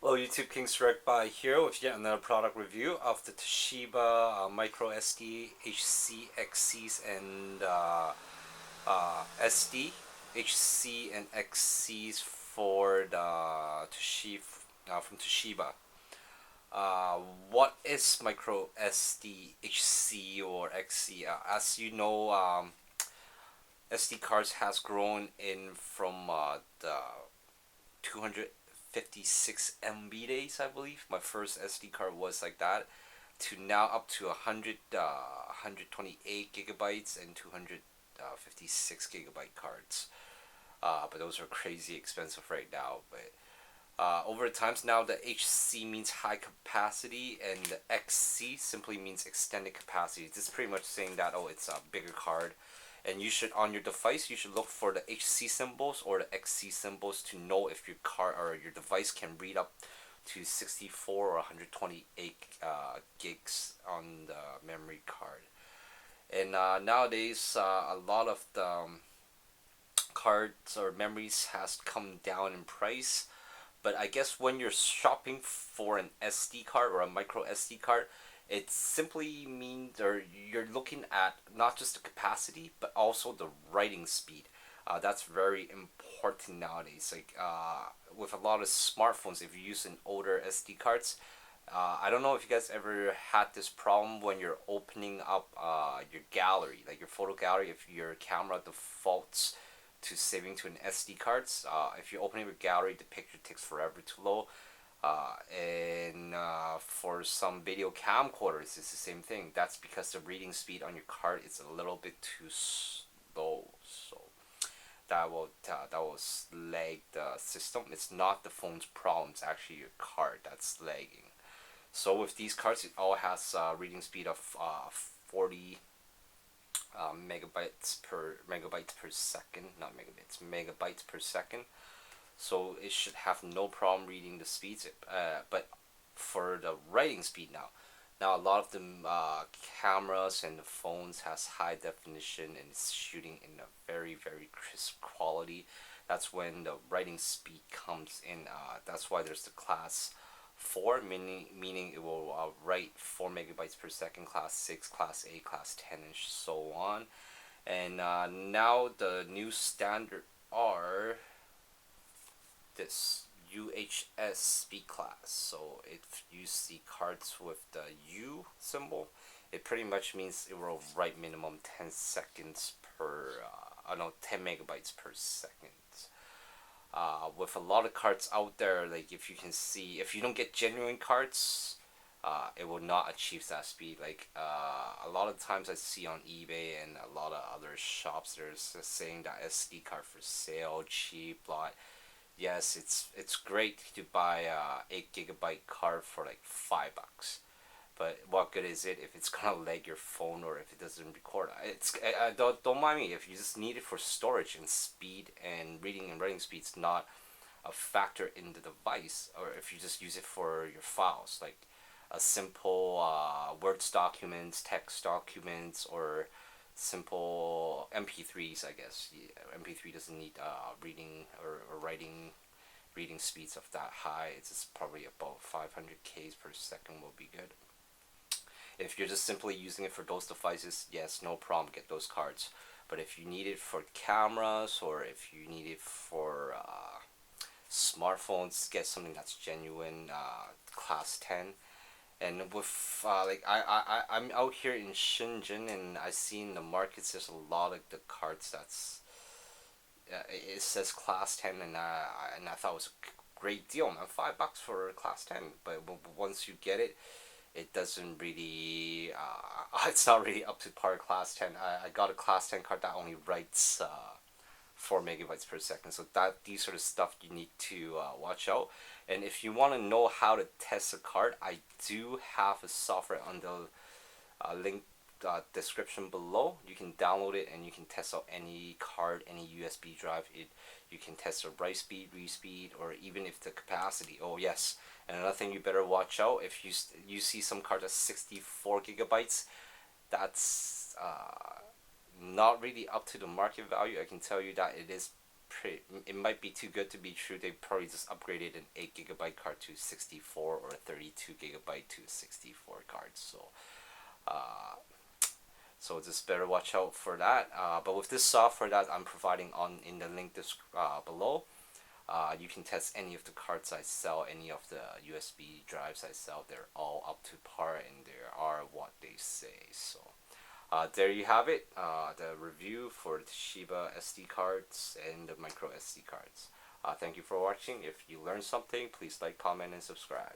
Hello YouTube, King's Rec by here with yet another product review of the Toshiba micro SD HC XCs and SD HC and XCs for the Toshiba from Toshiba. What is micro SD HC or XC? As you know, SD cards has grown in from the 256 MB days, I believe. My first SD card was like that, to now up to 128 gigabytes and 256 gigabyte cards. But those are crazy expensive right now. But over times now, the HC means high capacity, and the XC simply means extended capacity. This is pretty much saying that it's a bigger card, and you should, on your device, you should look for the HC symbols or the XC symbols to know if your card or your device can read up to 64 or 128 gigs on the memory card. And nowadays, a lot of the cards or memories has come down in price. But I guess when you're shopping for an SD card or a micro SD card, it simply means, or you're looking at not just the capacity but also the writing speed. That's very important nowadays. Like with a lot of smartphones, if you use an older SD cards, I don't know if you guys ever had this problem when you're opening up your gallery, like your photo gallery. If your camera defaults to saving to an SD cards, if you open up your gallery, the picture takes forever to load. And for some video camcorders, it's the same thing. That's because the reading speed on your card is a little bit too slow. So that will lag the system. It's not the phone's problem. It's actually your card that's lagging. So with these cards, it all has reading speed of 40 megabytes per second, not megabits, megabytes per second. So it should have no problem reading the speeds. But for the writing speed now a lot of the cameras and the phones has high definition and it's shooting in a very crisp quality. That's when the writing speed comes in. That's why there's the class 4, meaning it will write 4 megabytes per second, class 6, class 8, class 10, and so on. And now the new standard are this UHS speed class. So if you see cards with the U symbol, it pretty much means it will write minimum 10 seconds per, 10 megabytes per second. With a lot of cards out there, like if you can see, if you don't get genuine cards, it will not achieve that speed. Like a lot of times I see on eBay and a lot of other shops, they're saying that SD card for sale, cheap, lot. Yes, it's great to buy a 8 gigabyte card for like $5. But what good is it if it's gonna lag your phone or if it doesn't record? Don't mind me, if you just need it for storage and speed and reading and writing speed, it's not a factor in the device. Or if you just use it for your files, like a simple Word documents, text documents, or simple MP3s, I guess. Yeah, MP3 doesn't need reading or writing reading speeds of that high. It's just probably about 500 Ks per second will be good. If you're just simply using it for those devices, yes, no problem, get those cards. But if you need it for cameras or if you need it for smartphones, get something that's genuine, class 10. And with I'm out here in Shenzhen, and I see in the markets there's a lot of the cards that's it says class 10, and I thought it was a great deal, man. $5 for class 10, but once you get it, it doesn't really it's not really up to par class 10. I got a class 10 card that only writes 4 megabytes per second. So that these sort of stuff you need to watch out. And if you want to know how to test a card, I do have a software on the link description below. You can download it and you can test out any card, any USB drive. You can test the write speed, read speed, or even if the capacity. Oh yes, and another thing you better watch out, if you see some card that's 64 gigabytes, that's not really up to the market value. I can tell you that it is it might be too good to be true. They probably just upgraded an 8 GB card to 64 or 32 GB to 64 cards. Uh, so just better watch out for that. But with this software that I'm providing on in the link below, you can test any of the cards I sell, any of the USB drives I sell. They're all up to par and they are what they say. So there you have it, the review for the Toshiba SD cards and the micro SD cards. Thank you for watching. If you learned something, please like, comment, and subscribe.